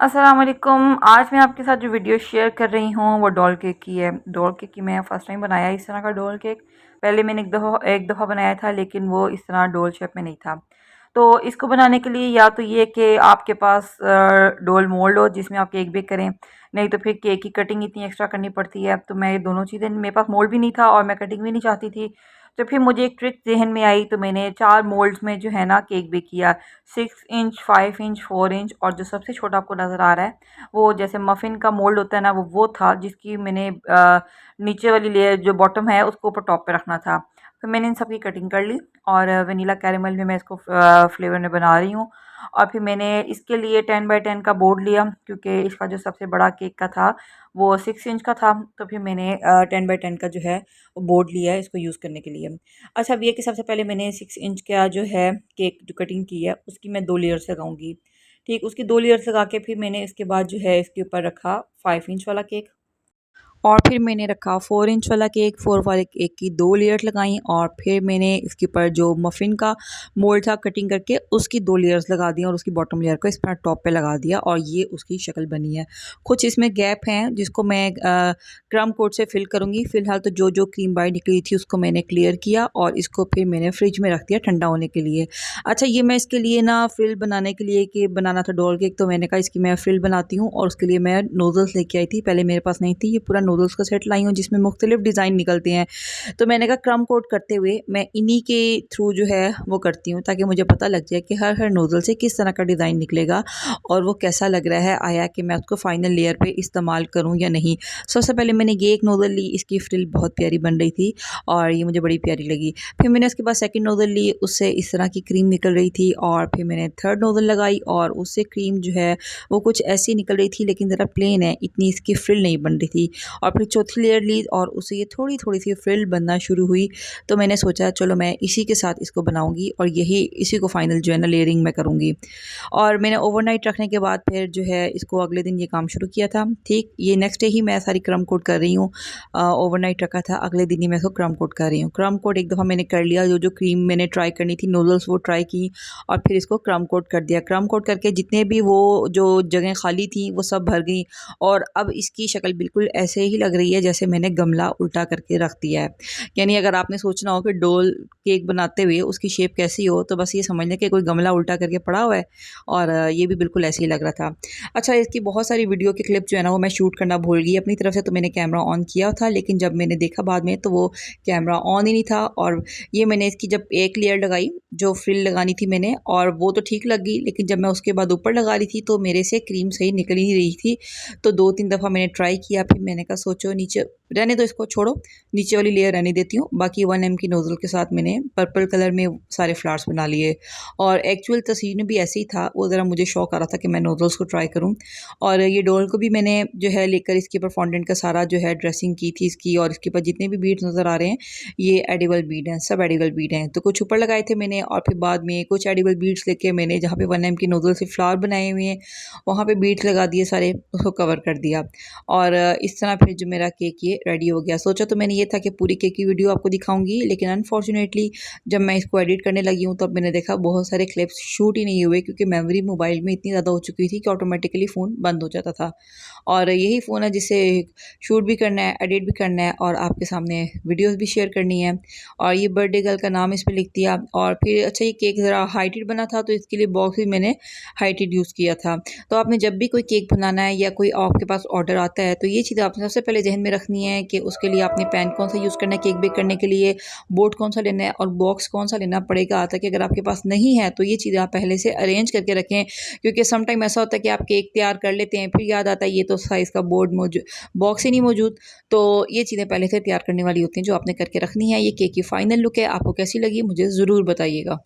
अस्सलाम वालेकुम। आज मैं आपके साथ जो वीडियो शेयर कर रही हूँ वो डॉल केक की है। डॉल केक की मैं फ़र्स्ट टाइम बनाया इस तरह का डॉल केक। पहले मैंने एक दफ़ा बनाया था, लेकिन वो इस तरह डोल शेप में नहीं था। तो इसको बनाने के लिए या तो ये कि आपके पास डोल मोल्ड हो जिसमें आप केक बेक करें, नहीं तो फिर केक की कटिंग इतनी एक्स्ट्रा करनी पड़ती है। तो मैं ये दोनों चीज़ें, मेरे पास मोल्ड भी नहीं था और मैं कटिंग भी नहीं चाहती थी। तो फिर मुझे एक ट्रिक ज़हन में आई, तो मैंने 4 मोल्ड्स में जो है ना केक बेक किया। 6 इंच, 5 इंच, 4 इंच और जो सबसे छोटा आपको नज़र आ रहा है वो जैसे मफ़िन का मोल्ड होता है ना, वो था जिसकी मैंने नीचे वाली लेयर जो बॉटम है उसको ऊपर टॉप पे रखना था। फिर मैंने इन सब की कटिंग कर ली और वनीला कैरेमल में मैं इसको फ्लेवर में बना रही हूँ। और फिर मैंने इसके लिए 10 बाई 10 का बोर्ड लिया, क्योंकि इसका जो सबसे बड़ा केक का था वो 6 इंच का था। तो फिर मैंने 10 बाई 10 का जो है वो बोर्ड लिया है इसको यूज़ करने के लिए। अच्छा, अब ये कि सबसे पहले मैंने 6 इंच का जो है केक जो कटिंग की है उसकी मैं 2 लेयर्स लगाऊंगी। ठीक, उसकी 2 लेयर्स लगा के फिर मैंने इसके बाद जो है इसके ऊपर रखा 5 इंच वाला केक। और फिर मैंने रखा 4 इंच वाला केक, 4 वाले केक की 2 लेयर्स लगाई और फिर मैंने इसके ऊपर जो मफ़िन का मोल्ड था कटिंग करके उसकी 2 लेयर्स लगा दी और उसकी बॉटम लेयर को इस पर टॉप पे लगा दिया और ये उसकी शक्ल बनी है। कुछ इसमें गैप हैं जिसको मैं क्रम कोट से फिल करूँगी। फ़िलहाल तो जो क्रीम बाहर निकली थी उसको मैंने क्लियर किया और इसको फिर मैंने फ्रिज में रख दिया ठंडा होने के लिए। अच्छा, ये मैं इसके लिए ना फ्रिल बनाने के लिए कि बनाना था डोल केक, तो मैंने कहा इसकी मैं फ्रिल बनाती हूँ और उसके लिए मैं नोज़ल्स लेके आई थी। पहले मेरे पास नहीं थी, ये पूरा नूडल्स का सेट लाई हूँ जिसमें मुख्तलिफ डिज़ाइन निकलते हैं। तो मैंने कहा क्रम कोट करते हुए मैं इन्हीं के थ्रू जो है वो करती हूँ, ताकि मुझे पता लग जाए कि हर नूडल से किस तरह का डिज़ाइन निकलेगा और वो कैसा लग रहा है, आया कि मैं उसको फाइनल लेयर पे इस्तेमाल करूँ या नहीं। सबसे पहले मैंने ये एक नूडल ली, इसकी फ्रिल बहुत प्यारी बन रही थी और ये मुझे बड़ी प्यारी लगी। फिर मैंने उसके बाद सेकंड नूडल ली, उससे इस तरह की क्रीम निकल रही थी और फिर मैंने थर्ड नूडल लगाई और उससे क्रीम जो है वो कुछ ऐसी निकल रही थी, लेकिन ज़रा प्लेन है, इतनी इसकी फ्रिल नहीं बन रही थी। और फिर चौथी लेयर ली और उससे ये थोड़ी-थोड़ी सी फ्रिल बनना शुरू हुई। तो मैंने सोचा चलो मैं इसी के साथ इसको बनाऊँगी और इसी को फाइनल जो है ना लेयरिंग मैं करूँगी। और मैंने ओवरनाइट रखने के बाद फिर जो है इसको अगले दिन ये काम शुरू किया था। ठीक, ये नेक्स्ट डे ही मैं सारी क्रम कोट कर रही हूँ। ओवरनाइट रखा था, अगले दिन ही मैं इसको क्रम कोट कर रही हूँ। क्रम कोट एक दफ़ा मैंने कर लिया, जो क्रीम मैंने ट्राई करनी थी, नूडल्स वो ट्राई की और फिर इसको क्रम कोट कर दिया। क्रम कोट करके जितने भी वो जो जगह खाली थी वो सब भर गई और अब इसकी शक्ल बिल्कुल ऐसे ही लग रही है जैसे मैंने गमला उल्टा करके रख दिया है। यानी अगर आपने सोचना हो कि डोल केक बनाते हुए उसकी शेप कैसी हो, तो बस ये समझ लें कि कोई गमला उल्टा करके पड़ा हुआ है और ये भी बिल्कुल ऐसे ही लग रहा था। अच्छा, इसकी बहुत सारी वीडियो के क्लिप जो है ना वो मैं शूट करना भूल गई अपनी तरफ से, तो मैंने कैमरा ऑन किया था, लेकिन जब मैंने देखा बाद में तो वो कैमरा ऑन ही नहीं था। और ये मैंने इसकी जब एक लेयर लगाई, जो फ्रिल लगानी थी मैंने, और वो तो ठीक लग गई, लेकिन जब मैं उसके बाद ऊपर लगा रही थी तो मेरे से क्रीम सही निकल ही नहीं रही थी। तो 2-3 दफ़ा मैंने ट्राई किया, फिर मैंने कहा सोचो नीचे रहने दो, इसको छोड़ो, नीचे वाली लेयर रहने देती हूँ। बाकी 1 एम की नोज़ल के साथ मैंने पर्पल कलर में सारे फ्लावर्स बना लिए और एक्चुअल तस्वीर में भी ऐसे ही था। वो ज़रा मुझे शौक आ रहा था कि मैं नोज़ल्स को ट्राई करूँ और ये डोल को भी मैंने जो है लेकर इसके ऊपर फॉन्डेंट का सारा जो है ड्रेसिंग की थी इसकी, और इसके ऊपर जितने भी बीड्स नज़र आ रहे हैं ये एडिबल बीड हैं, सब एडिबल बीड हैं। तो कुछ ऊपर लगाए थे मैंने और फिर बाद में कुछ एडिबल बीड्स लेके मैंने जहाँ पे 1 एम की नोज़ल से फ्लावर बनाए हुए हैं वहाँ पे बीड्स लगा दिए सारे, उसको कवर कर दिया और इस तरह फिर जो मेरा केक ये रेडी हो गया। सोचा तो मैंने ये था कि पूरी केक की वीडियो आपको दिखाऊंगी, लेकिन अनफॉर्चुनेटली जब मैं इसको एडिट करने लगी हूँ तब मैंने देखा बहुत सारे क्लिप्स शूट ही नहीं हुए, क्योंकि मेमोरी मोबाइल में इतनी ज़्यादा हो चुकी थी कि ऑटोमेटिकली फ़ोन बंद हो जाता था। और यही फ़ोन है जिससे शूट भी करना है, एडिट भी करना है और आपके सामने वीडियोज़ भी शेयर करनी है। और ये बर्थडे गर्ल का नाम इस पर लिख दिया और फिर अच्छा, ये केक ज़रा हाइटेड बना था तो इसके लिए बॉक्स भी मैंने हाइटेड यूज़ किया था। तो आपने जब भी कोई केक बनाना है या कोई आपके पास ऑर्डर आता है तो ये चीज़ आपने सबसे पहले ज़हन में रखनी है कि उसके लिए आपने पैन कौन सा यूज़ करना है केक बेक करने के लिए, बोर्ड कौन सा लेना है और बॉक्स कौन सा लेना पड़ेगा, ताकि अगर आपके पास नहीं है तो ये चीज़ें आप पहले से अरेंज करके रखें। क्योंकि सम टाइम ऐसा होता है कि आप केक तैयार कर लेते हैं, फिर याद आता है ये तो साइज़ का बॉक्स ही नहीं मौजूद। तो ये चीज़ें पहले से तैयार करने वाली होती हैं जो आपने करके रखनी है। ये केक की फाइनल लुक है, आपको कैसी लगी मुझे ज़रूर बताइएगा।